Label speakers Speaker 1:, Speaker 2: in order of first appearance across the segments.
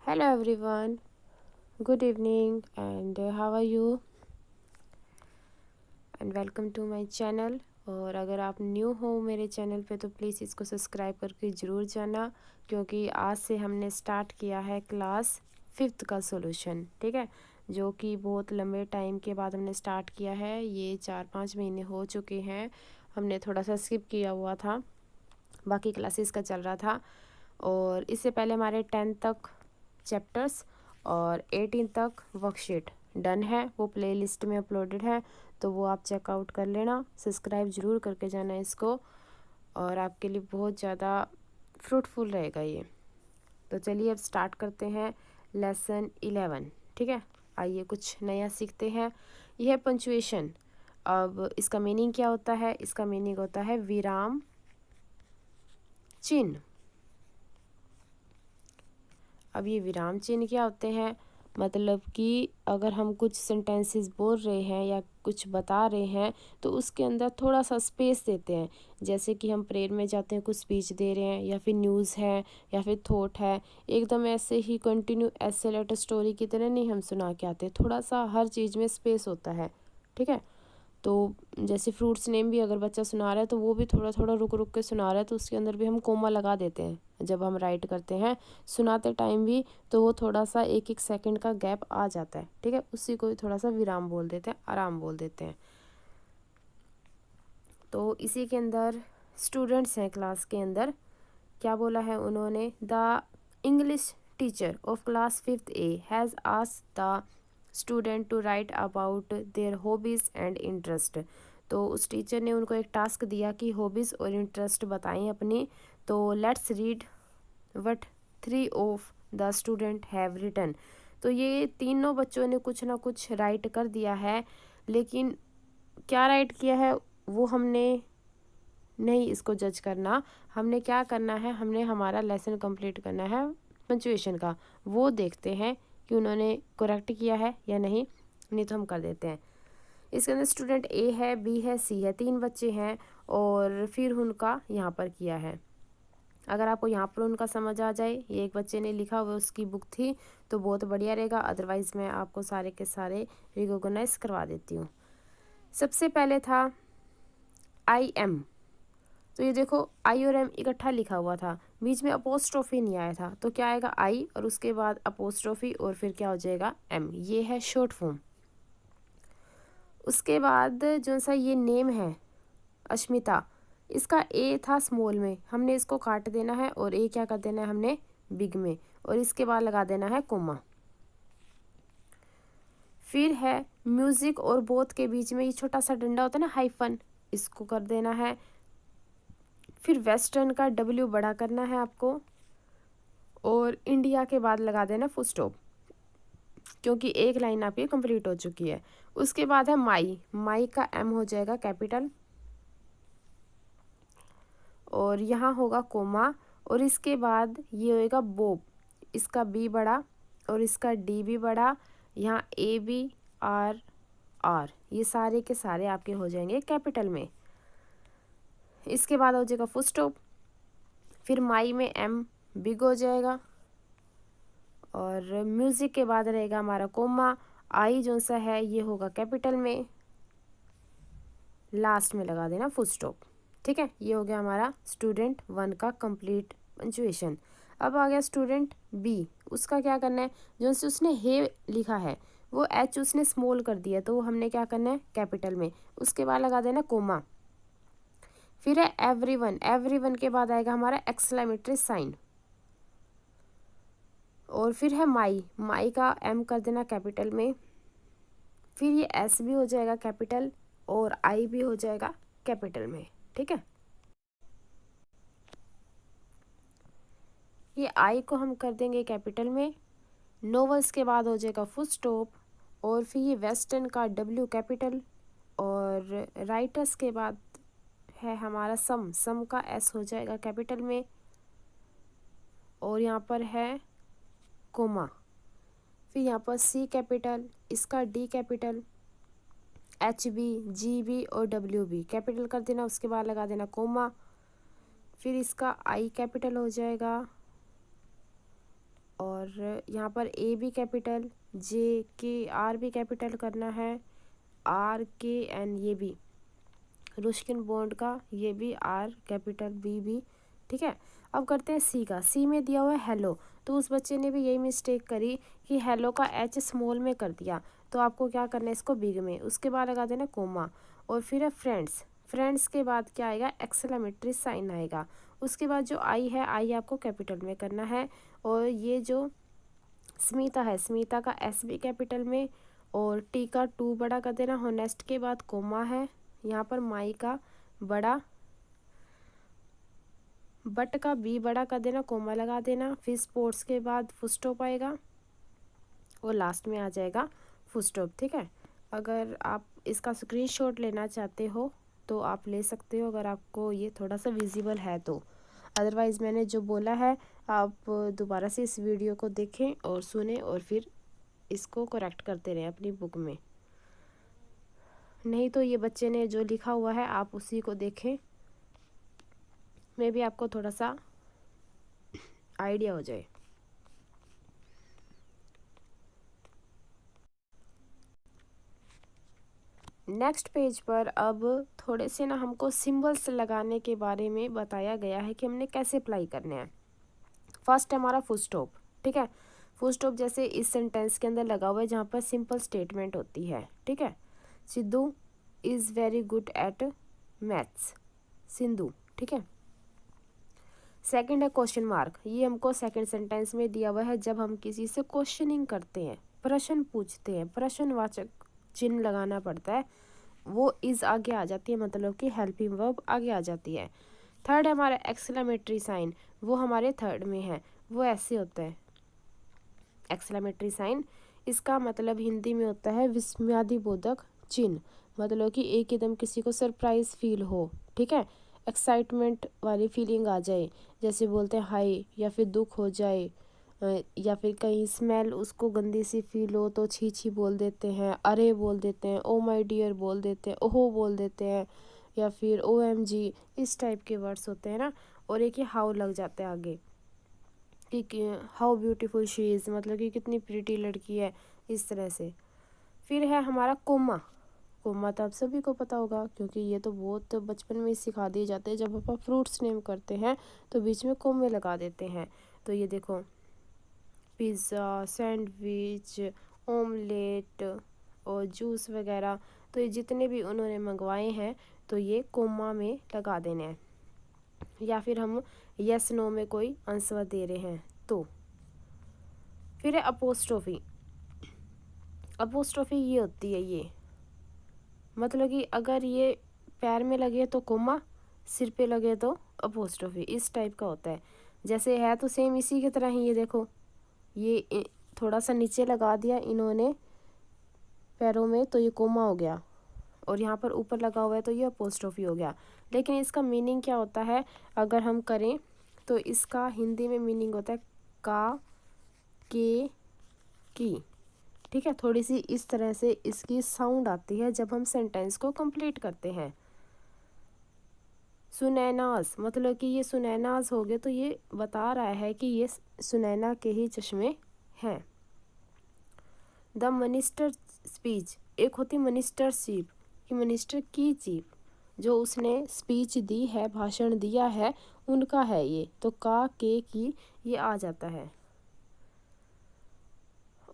Speaker 1: Hello everyone, good evening and how are you and welcome to my channel। और अगर आप new हो मेरे चैनल पे तो प्लीज़ इसको सब्सक्राइब करके ज़रूर जाना, क्योंकि आज से हमने स्टार्ट किया है क्लास 5th का सॉल्यूशन। ठीक है, जो कि बहुत लंबे टाइम के बाद हमने स्टार्ट किया है। ये 4-5 महीने हो चुके हैं, हमने थोड़ा सा स्किप किया हुआ था, बाकी क्लासेस का चल रहा था। और इससे पहले हमारे 10 तक चैप्टर्स और 18 तक वर्कशीट डन है, वो प्लेलिस्ट में अपलोडेड है, तो वो आप चेकआउट कर लेना। सब्सक्राइब ज़रूर करके जाना इसको, और आपके लिए बहुत ज़्यादा फ्रूटफुल रहेगा ये। तो चलिए अब स्टार्ट करते हैं लेसन 11। ठीक है, आइए कुछ नया सीखते हैं। यह है पंचुएशन। अब इसका मीनिंग क्या होता है? इसका मीनिंग होता है विराम चिन्ह। अब ये विराम चिन्ह क्या होते हैं? मतलब कि अगर हम कुछ सेंटेंसेस बोल रहे हैं या कुछ बता रहे हैं तो उसके अंदर थोड़ा सा स्पेस देते हैं। जैसे कि हम प्रेयर में जाते हैं, कुछ स्पीच दे रहे हैं या फिर न्यूज़ है या फिर थॉट है, एकदम ऐसे ही कंटिन्यू ऐसे लेटर स्टोरी की तरह नहीं हम सुना के आते, थोड़ा सा हर चीज़ में स्पेस होता है। ठीक है, तो जैसे फ्रूट्स नेम भी अगर बच्चा सुना रहा है तो वो भी थोड़ा थोड़ा रुक रुक के सुना रहा है, तो उसके अंदर भी हम कोमा लगा देते हैं जब हम राइट करते हैं सुनाते टाइम भी, तो वो थोड़ा सा 1-1 सेकंड का गैप आ जाता है। ठीक है, उसी को थोड़ा सा विराम बोल देते हैं, आराम बोल देते हैं। तो इसी के अंदर स्टूडेंट्स हैं क्लास के अंदर, क्या बोला है उन्होंने? The English teacher of class 5th A has asked the student to write about their hobbies and interest. तो उस टीचर ने उनको एक टास्क दिया कि हॉबीज़ और इंटरेस्ट बताएं अपनी। तो let's read what 3 of the student have written. तो ये तीनों बच्चों ने कुछ ना कुछ राइट कर दिया है, लेकिन क्या राइट किया है वो हमने नहीं इसको जज करना। हमने क्या करना है, हमने हमारा लेसन कंप्लीट करना है पंचुएशन का, वो देखते हैं कि उन्होंने करेक्ट किया है या नहीं तो हम कर देते हैं। इसके अंदर स्टूडेंट ए है, बी है, सी है, 3 बच्चे हैं और फिर उनका यहाँ पर किया है। अगर आपको यहाँ पर उनका समझ आ जाए, ये एक बच्चे ने लिखा हुआ उसकी बुक थी, तो बहुत बढ़िया रहेगा, अदरवाइज़ मैं आपको सारे के सारे रिकॉग्नाइज करवा देती हूँ। सबसे पहले था आई एम। तो ये देखो आई और एम इकट्ठा लिखा हुआ था, बीच में अपोस्ट्रोफी नहीं आया था, तो क्या आएगा? आई और उसके बाद अपोस्ट्रोफी और फिर क्या हो जाएगा? एम। ये है शॉर्ट फॉर्म। उसके बाद जो सा ये नेम है अश्मिता, इसका ए था स्मॉल में, हमने इसको काट देना है और ए क्या कर देना है हमने? बिग में, और इसके बाद लगा देना है कोमा। फिर है म्यूजिक और बोथ के बीच में ये छोटा सा डंडा होता है ना, हाइफन, इसको कर देना है। फिर वेस्टर्न का डब्ल्यू बड़ा करना है आपको, और इंडिया के बाद लगा देना फुल स्टॉप, क्योंकि एक लाइन आपकी कंप्लीट हो चुकी है। उसके बाद है माई, माई का एम हो जाएगा कैपिटल, और यहाँ होगा कोमा, और इसके बाद ये होएगा बोब, इसका बी बड़ा और इसका डी भी बड़ा, यहाँ ए बी आर आर, ये सारे के सारे आपके हो जाएंगे कैपिटल में। इसके बाद हो जाएगा फुल स्टॉप, फिर माई में एम बिग हो जाएगा, और म्यूज़िक के बाद रहेगा हमारा कोमा। आई जो सा है ये होगा कैपिटल में, लास्ट में लगा देना फुल स्टॉप। ठीक है, ये हो गया हमारा स्टूडेंट 1 का कंप्लीट पंचुएशन। अब आ गया स्टूडेंट बी, उसका क्या करना है? जो से उसने हे लिखा है वो एच उसने स्मॉल कर दिया, तो हमने क्या करना है? कैपिटल में, उसके बाद लगा देना कोमा। फिर है एवरीवन, एवरीवन के बाद आएगा हमारा एक्सक्लेमेटरी साइन, और फिर है माई, माई का एम कर देना कैपिटल में, फिर ये एस भी हो जाएगा कैपिटल और आई भी हो जाएगा कैपिटल में। ठीक है, ये आई को हम कर देंगे कैपिटल में, नोवेल्स के बाद हो जाएगा फुल स्टॉप, और फिर ये वेस्टर्न का डब्ल्यू कैपिटल, और राइटर्स के बाद है हमारा सम, सम का एस हो जाएगा कैपिटल में, और यहाँ पर है कोमा, फिर यहाँ पर सी कैपिटल, इसका D capital, H B, G B और डब्ल्यू बी कैपिटल कर देना, उसके बाद लगा देना कोमा, फिर इसका आई कैपिटल हो जाएगा, और यहाँ पर ए भी कैपिटल, जे के आर भी कैपिटल करना है, आर के एन ये भी, रुस्किन बॉन्ड का ये भी आर कैपिटल, बी भी, ठीक है। अब करते हैं सी का। सी में दिया हुआ है हेलो, तो उस बच्चे ने भी यही मिस्टेक करी कि हेलो का एच स्मॉल में कर दिया, तो आपको क्या करना है, इसको बिग में, उसके बाद लगा देना कोमा, और फिर है फ्रेंड्स। फ्रेंड्स के बाद क्या आएगा, एक्सक्लेमेटरी साइन आएगा। उसके बाद जो आई है, आई आपको कैपिटल में करना है, और ये जो स्मिता है, स्मिता का एस भी कैपिटल में, और टी का टू बड़ा कर देना, होनेस्ट के बाद कोमा है, यहाँ पर माई का बड़ा, बट का बी बड़ा कर देना, कोमा लगा देना, फिर स्पोर्ट्स के बाद फुल स्टॉप आएगा, और लास्ट में आ जाएगा फुल स्टॉप, ठीक है। अगर आप इसका स्क्रीनशॉट लेना चाहते हो तो आप ले सकते हो, अगर आपको ये थोड़ा सा विजिबल है तो। अदरवाइज़ मैंने जो बोला है आप दोबारा से इस वीडियो को देखें और सुने, और फिर इसको करेक्ट करते रहें अपनी बुक में। नहीं तो ये बच्चे ने जो लिखा हुआ है आप उसी को देखें, मे भी आपको थोड़ा सा आइडिया हो जाए। नेक्स्ट पेज पर अब थोड़े से ना हमको सिंबल्स लगाने के बारे में बताया गया है कि हमने कैसे अप्लाई करने हैं। फर्स्ट है हमारा फुल स्टॉप, ठीक है। फुल स्टॉप जैसे इस सेंटेंस के अंदर लगा हुआ है जहाँ पर सिंपल स्टेटमेंट होती है, ठीक है। Sidhu is very good at maths, Sindhu, ठीक है। सेकंड है क्वेश्चन मार्क, ये हमको सेकंड सेंटेंस में दिया हुआ है जब हम किसी से क्वेश्चनिंग करते हैं, प्रश्न पूछते हैं, प्रश्नवाचक चिन्ह लगाना पड़ता है, वो इज़ आगे आ जाती है, मतलब कि हेल्पिंग वर्ब आगे आ जाती है। थर्ड है हमारा एक्सक्लेमेटरी साइन, वो हमारे थर्ड में है, वो ऐसे होता है एक्सक्लेमेटरी साइन, इसका मतलब हिंदी में होता है विस्मयादिबोधक चिन्ह, मतलब कि एकदम किसी को सरप्राइज फील हो, ठीक है, एक्साइटमेंट वाली फीलिंग आ जाए, जैसे बोलते हैं हाय, या फिर दुख हो जाए, या फिर कहीं स्मेल उसको गंदी सी फील हो तो छी छी बोल देते हैं, अरे बोल देते हैं, ओ माय डियर बोल देते हैं, ओहो बोल देते हैं, या फिर ओ एम जी, इस टाइप के वर्ड्स होते हैं ना। और एक ये हाउ लग जाता है आगे कि हाउ ब्यूटीफुल शी इज़, मतलब कि कितनी प्रीटी लड़की है, इस तरह से। फिर है हमारा कोमा, कोमा तो आप सभी को पता होगा क्योंकि ये तो बहुत बचपन में ही सिखा दिए जाते हैं, जब आप फ्रूट्स नेम करते हैं तो बीच में कोमे लगा देते हैं। तो ये देखो पिज़्ज़ा, सैंडविच, ऑमलेट और जूस वगैरह, तो ये जितने भी उन्होंने मंगवाए हैं तो ये कोमा में लगा देने हैं, या फिर हम यस नो में कोई आंसर दे रहे हैं तो। फिर है अपोस्ट्रोफी, अपोस्ट्रोफी ये होती है ये, मतलब कि अगर ये पैर में लगे तो कोमा, सिर पे लगे तो अपोस्ट्रोफी, इस टाइप का होता है। जैसे है तो सेम इसी की तरह ही, ये देखो ये थोड़ा सा नीचे लगा दिया इन्होंने पैरों में तो ये कोमा हो गया, और यहाँ पर ऊपर लगा हुआ है तो ये अपोस्ट्रोफी हो गया। लेकिन इसका मीनिंग क्या होता है अगर हम करें तो इसका हिंदी में मीनिंग होता है का, के, की, ठीक है। थोड़ी सी इस तरह से इसकी साउंड आती है जब हम सेंटेंस को कंप्लीट करते हैं। सुनैनाज, मतलब कि ये सुनैनाज हो गए तो ये बता रहा है कि ये सुनैना के ही चश्मे हैं। द मिनिस्टर स्पीच, एक होती मिनिस्टर शिप, कि मिनिस्टर की चीफ जो उसने स्पीच दी है, भाषण दिया है, उनका है ये, तो का, के, की ये आ जाता है।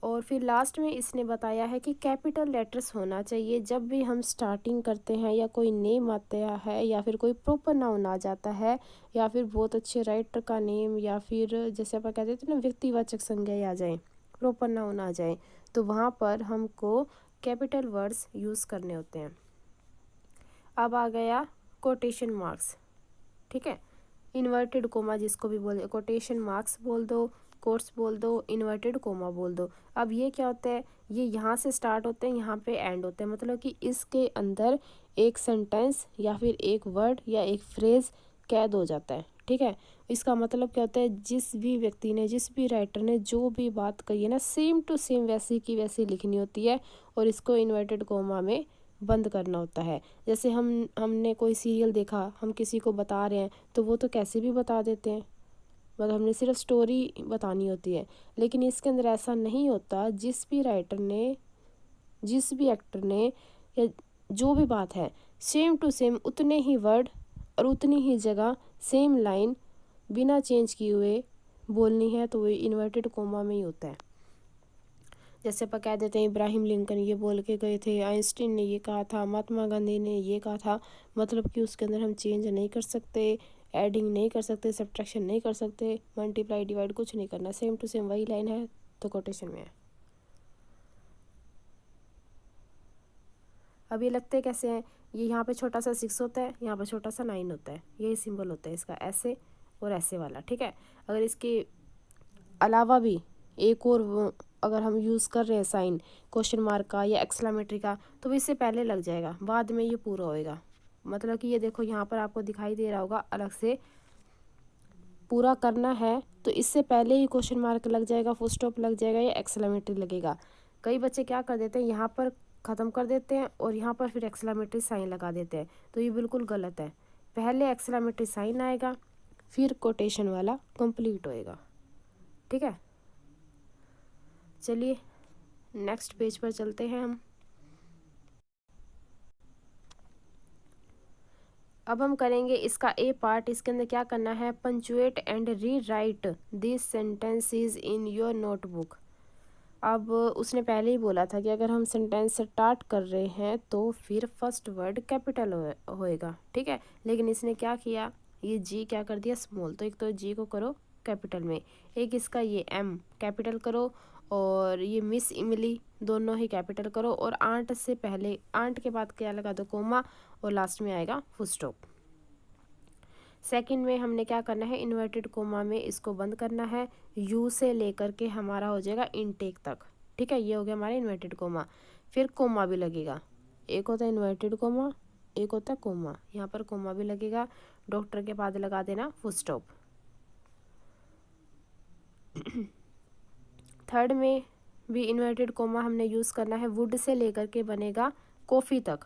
Speaker 1: और फिर लास्ट में इसने बताया है कि कैपिटल लेटर्स होना चाहिए जब भी हम स्टार्टिंग करते हैं, या कोई नेम आता है, या फिर कोई प्रॉपर नाउन आ जाता है, या फिर बहुत अच्छे राइटर का नेम, या फिर जैसे आप कहते थे ना व्यक्तिवाचक संज्ञा आ जाए, प्रॉपर नाउन आ जाए, तो वहाँ पर हमको कैपिटल वर्ड्स यूज़ करने होते हैं। अब आ गया कोटेशन मार्क्स, ठीक है, इन्वर्टेड कोमा जिसको भी बोले, कोटेशन मार्क्स बोल दो, कोट्स बोल दो, इन्वर्टेड कोमा बोल दो। अब ये क्या होता है, ये यहाँ से स्टार्ट होते हैं, यहाँ पे एंड होते हैं, मतलब कि इसके अंदर एक सेंटेंस या फिर एक वर्ड या एक फ्रेज़ कैद हो जाता है, ठीक है। इसका मतलब क्या होता है, जिस भी व्यक्ति ने, जिस भी राइटर ने जो भी बात कही है ना, सेम टू सेम वैसी की वैसी लिखनी होती है, और इसको इन्वर्टेड कोमा में बंद करना होता है। जैसे हमने कोई सीरियल देखा, हम किसी को बता रहे हैं तो वो तो कैसे भी बता देते हैं, मतलब हमने सिर्फ स्टोरी बतानी होती है। लेकिन इसके अंदर ऐसा नहीं होता, जिस भी राइटर ने, जिस भी एक्टर ने, या जो भी बात है, सेम टू सेम उतने ही वर्ड और उतनी ही जगह सेम लाइन बिना चेंज किए हुए बोलनी है, तो वो इन्वर्टेड कोमा में ही होता है। जैसे अपन कह देते हैं इब्राहिम लिंकन ये बोल के गए थे, आइंस्टीन ने ये कहा था, महात्मा गांधी ने ये कहा था, मतलब कि उसके अंदर हम चेंज नहीं कर सकते, एडिंग नहीं कर सकते, सब्ट्रैक्शन नहीं कर सकते, मल्टीप्लाई डिवाइड कुछ नहीं करना, सेम टू सेम वही लाइन है तो कोटेशन में है। अब ये लगते कैसे हैं, ये यहाँ पे छोटा सा 6 होता है, यहाँ पे छोटा सा 9 होता है, यही सिंबल होता है इसका, ऐसे और ऐसे वाला, ठीक है। अगर इसके अलावा भी एक और अगर हम यूज़ कर रहे हैं साइन क्वेश्चन मार्क का या एक्सक्लेमेटरी का, तो वो इससे पहले लग जाएगा, बाद में ये पूरा होएगा। मतलब कि ये देखो यहाँ पर आपको दिखाई दे रहा होगा, अलग से पूरा करना है तो इससे पहले ही क्वेश्चन मार्क लग जाएगा, फुल स्टॉप लग जाएगा या एक्सक्लेमेटरी लगेगा। कई बच्चे क्या कर देते हैं, यहाँ पर ख़त्म कर देते हैं और यहाँ पर फिर एक्सक्लेमेटरी साइन लगा देते हैं, तो ये बिल्कुल गलत है। पहले एक्सक्लेमेटरी साइन आएगा, फिर कोटेशन वाला कंप्लीट होएगा, ठीक है। चलिए नेक्स्ट पेज पर चलते हैं हम। अब हम करेंगे इसका ए पार्ट। इसके अंदर क्या करना है, punctuate and re right this sentences in your notebook. अब उसने पहले ही बोला था कि अगर हम सेंटेंस स्टार्ट कर रहे हैं तो फिर फर्स्ट वर्ड कैपिटल होएगा, ठीक है। लेकिन इसने क्या किया, ये जी क्या कर दिया, स्मॉल। तो एक तो जी को करो कैपिटल में, एक इसका ये एम कैपिटल करो, और ये मिस इमली दोनों ही कैपिटल करो, और आंट से पहले, आंट के बाद क्या लगा दो, कोमा, और लास्ट में आएगा फुल स्टॉप। सेकंड में हमने क्या करना है, इन्वर्टेड कोमा में इसको बंद करना है, यू से लेकर के हमारा हो जाएगा इनटेक तक, ठीक है। ये हो गया हमारा इन्वर्टेड कोमा। फिर कोमा भी लगेगा, एक होता है इन्वर्टेड कोमा, एक होता है कोमा, यहाँ पर कोमा भी लगेगा, डॉक्टर के बाद लगा देना फुल स्टॉप। थर्ड में भी इन्वर्टेड कोमा हमने यूज़ करना है, वुड से लेकर के बनेगा कॉफ़ी तक,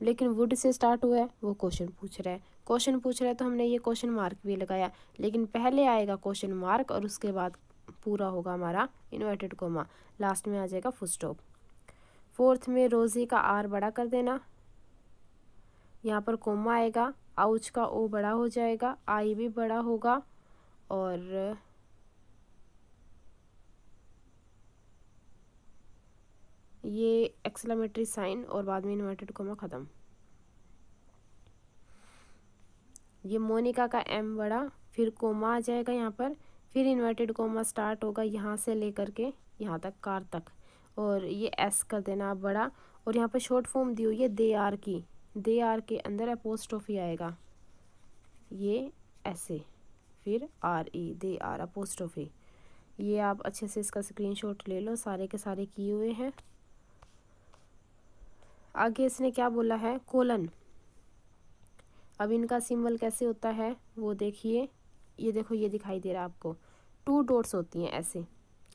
Speaker 1: लेकिन वुड से स्टार्ट हुआ है, वो क्वेश्चन पूछ रहा है, क्वेश्चन पूछ रहा है तो हमने ये क्वेश्चन मार्क भी लगाया, लेकिन पहले आएगा क्वेश्चन मार्क और उसके बाद पूरा होगा हमारा इन्वर्टेड कोमा, लास्ट में आ जाएगा फुल स्टॉप। फोर्थ में रोज़ी का आर बड़ा कर देना, यहाँ पर कोमा आएगा, आउच का ओ बड़ा हो जाएगा, आई भी बड़ा होगा, और ये एक्सक्लेमेटरी साइन और बाद में इन्वर्टेड कोमा ख़त्म। ये मोनिका का एम बड़ा, फिर कोमा आ जाएगा यहाँ पर, फिर इन्वर्टेड कोमा स्टार्ट होगा यहाँ से लेकर के यहाँ तक, कार तक, और ये एस कर देना आप बड़ा, और यहाँ पर शॉर्ट फॉर्म दी हुई है दे आर की, दे आर के अंदर अपोस्ट्रोफी आएगा, ये ऐसे, फिर R E, they are apostrophe. ये आप अच्छे से इसका स्क्रीनशॉट ले लो, सारे के सारे किए हुए हैं। आगे इसने क्या बोला है, कोलन। अब इनका सिंबल कैसे होता है वो देखिए, ये देखो ये दिखाई दे रहा है आपको, 2 डॉट्स होती हैं, ऐसे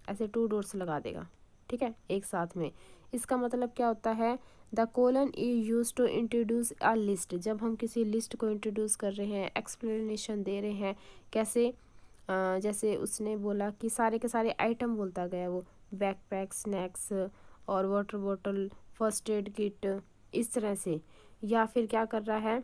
Speaker 1: ऐसे 2 डॉट्स लगा देगा, ठीक है, एक साथ में। इसका मतलब क्या होता है, the colon is use to introduce a list. जब हम किसी लिस्ट को इंट्रोड्यूस कर रहे हैं, एक्सप्लेनेशन दे रहे हैं, कैसे जैसे उसने बोला कि सारे के सारे आइटम बोलता गया, वो बैकपैक, स्नैक्स और water bottle, first aid kit, इस तरह से। या फिर क्या कर रहा है,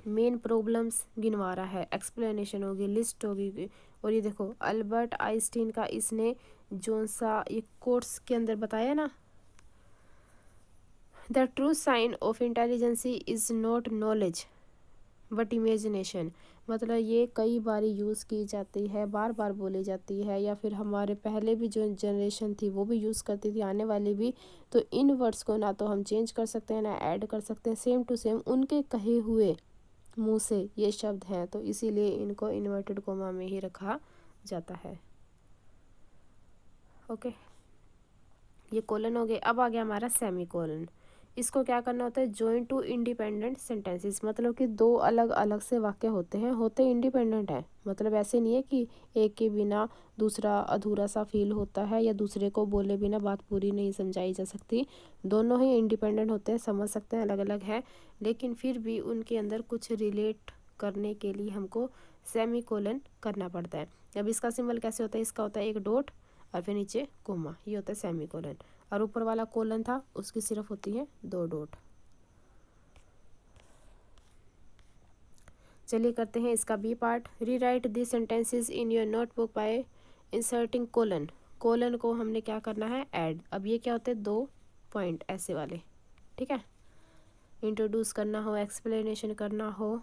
Speaker 1: मेन प्रॉब्लम्स गिनवा रहा है, एक्सप्लेनेशन होगी, लिस्ट होगी। और ये देखो अल्बर्ट आइंस्टीन का इसने जो सा ये कोर्स के अंदर बताया ना, the true sign of intelligence is not knowledge but imagination. मतलब ये कई बार यूज़ की जाती है, बार बार बोली जाती है, या फिर हमारे पहले भी जो जनरेशन थी वो भी यूज़ करती थी, आने वाली भी। तो इन वर्ड्स को ना तो हम चेंज कर सकते हैं ना ऐड कर सकते हैं, सेम टू सेम उनके कहे हुए मुंह से ये शब्द हैं, तो इसीलिए इनको इन्वर्टेड कोमा में ही रखा जाता है। ओके, ये कोलन हो गए। अब आ गया हमारा सेमी कोलन। इसको क्या करना होता है, जॉइन टू इंडिपेंडेंट सेंटेंसेस, मतलब कि दो अलग अलग से वाक्य होते इंडिपेंडेंट हैं। मतलब ऐसे नहीं है कि एक के बिना दूसरा अधूरा सा फील होता है, या दूसरे को बोले बिना बात पूरी नहीं समझाई जा सकती। दोनों ही इंडिपेंडेंट होते हैं, समझ सकते हैं अलग अलग हैं, लेकिन फिर भी उनके अंदर कुछ रिलेट करने के लिए हमको सेमी कोलन करना पड़ता है। अब इसका सिंबल कैसे होता है, इसका होता है एक डॉट और फिर नीचे कोमा, ये होता है सेमी कोलन, और ऊपर वाला कोलन था उसकी सिर्फ होती है 2 डॉट। चलिए करते हैं इसका B part. Rewrite the sentences in your notebook by inserting colon. Colon को हमने क्या करना है, ऐड। अब ये क्या होते हैं, 2 पॉइंट ऐसे वाले, ठीक है। इंट्रोड्यूस करना हो, एक्सप्लेनेशन करना हो,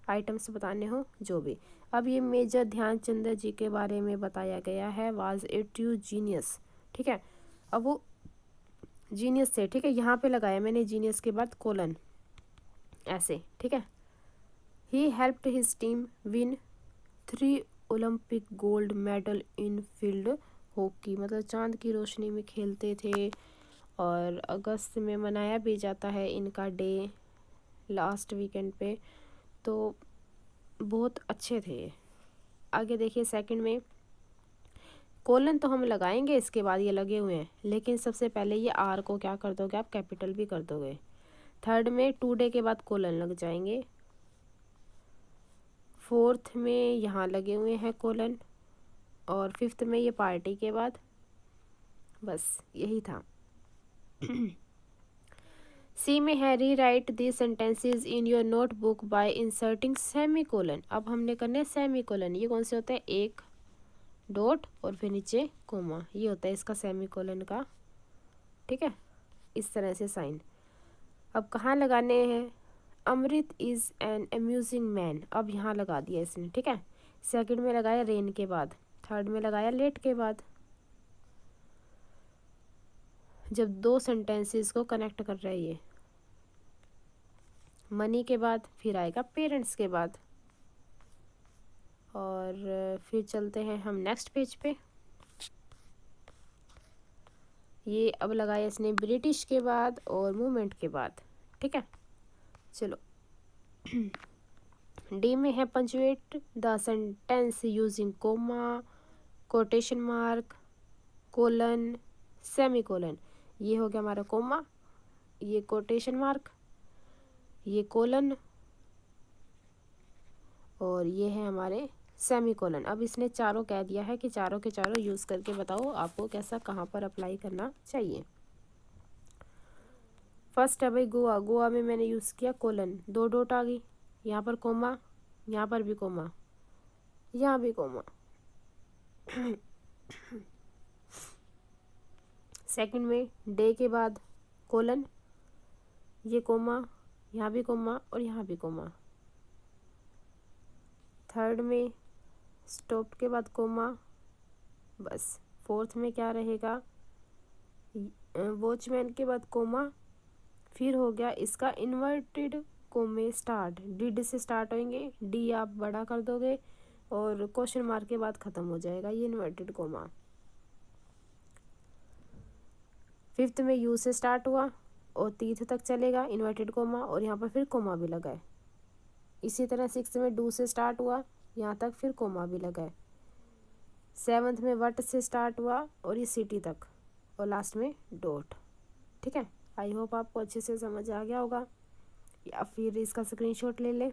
Speaker 1: आइटम्स बताने हो, जो भी। अब ये मेजर ध्यानचंद जी के बारे में बताया गया है। वाज ए ट्रू जीनियस, ठीक है। अब वो जीनियस थे, ठीक है, यहाँ पे लगाया मैंने जीनियस के बाद कोलन ऐसे, ठीक है। He helped his team win 3 Olympic gold medal in field hockey, मतलब चांद की रोशनी में खेलते थे और अगस्त में मनाया भी जाता है इनका डे, लास्ट वीकेंड पे, तो बहुत अच्छे थे। आगे देखिए सेकंड में, कोलन तो हम लगाएंगे इसके बाद, ये लगे हुए हैं, लेकिन सबसे पहले ये आर को क्या कर दोगे आप, कैपिटल भी कर दोगे। थर्ड में टुडे के बाद कोलन लग जाएंगे। फोर्थ में यहाँ लगे हुए हैं कोलन, और फिफ्थ में ये पार्टी के बाद, बस यही था। सी में है rewrite the sentences in your notebook by inserting semi colon. अब हमने करने सेमी कोलन, ये कौन से होता है, एक डॉट और फिर नीचे कोमा, ये होता है इसका सेमी कोलन का, ठीक है, इस तरह से साइन। अब कहाँ लगाने हैं, अमृत इज़ एन अम्यूजिंग मैन, अब यहाँ लगा दिया इसने, ठीक है। सेकंड में लगाया रेन के बाद, थर्ड में लगाया लेट के बाद। जब 2 सेंटेंसेस को कनेक्ट कर रहा है ये, मनी के बाद फिर आएगा पेरेंट्स के बाद। और फिर चलते हैं हम नेक्स्ट पेज पे। ये अब लगाया इसने ब्रिटिश के बाद और मूवमेंट के बाद, ठीक है। चलो डी में है punctuate the sentence using comma, quotation mark, colon, semicolon. ये हो गया हमारा कोमा, ये कोटेशन मार्क, ये कोलन, और ये है हमारे सेमी कोलन। अब इसने चारों कह दिया है कि चारों के चारों यूज़ करके बताओ आपको कैसा कहाँ पर अप्लाई करना चाहिए। फर्स्ट है भाई गोवा, गोवा में मैंने यूज़ किया कोलन, 2 डॉट आ गई, यहाँ पर कोमा, यहाँ पर भी कोमा, यहाँ भी कोमा। सेकंड में डे के बाद कोलन, ये कोमा, यहाँ भी कोमा और यहाँ भी कोमा। थर्ड में स्टॉप के बाद कोमा, बस। फोर्थ में क्या रहेगा, वॉचमैन के बाद कोमा, फिर हो गया इसका इन्वर्टेड कोमे स्टार्ट, डिड से स्टार्ट होंगे, डी आप बड़ा कर दोगे और क्वेश्चन मार्क के बाद ख़त्म हो जाएगा ये इन्वर्टेड कोमा। फिफ्थ में यू से स्टार्ट हुआ और तीर्थ तक चलेगा इन्वर्टेड कोमा, और यहाँ पर फिर कोमा भी लगा है। इसी तरह सिक्स्थ में डू से स्टार्ट हुआ, यहाँ तक फिर कोमा भी लगा है। सेवन्थ में वट से स्टार्ट हुआ और ये सिटी तक, और लास्ट में डॉट, ठीक है। आई होप आपको अच्छे से समझ आ गया होगा, या फिर इसका स्क्रीनशॉट ले लें,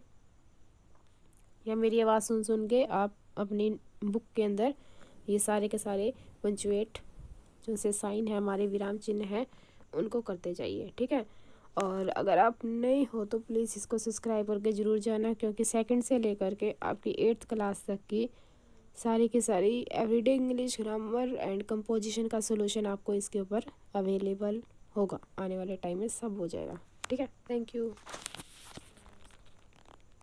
Speaker 1: या मेरी आवाज़ सुन सुन के आप अपनी बुक के अंदर ये सारे के सारे पंचुएट जो से साइन है, हमारे विराम चिन्ह है, उनको करते जाइए, ठीक है। और अगर आप नए हो तो प्लीज़ इसको सब्सक्राइब करके ज़रूर जाना, क्योंकि सेकंड से लेकर के आपकी 8th क्लास तक की सारी everyday English grammar and composition का सॉल्यूशन आपको इसके ऊपर अवेलेबल होगा। आने वाले टाइम में सब हो जाएगा, ठीक है। Thank you.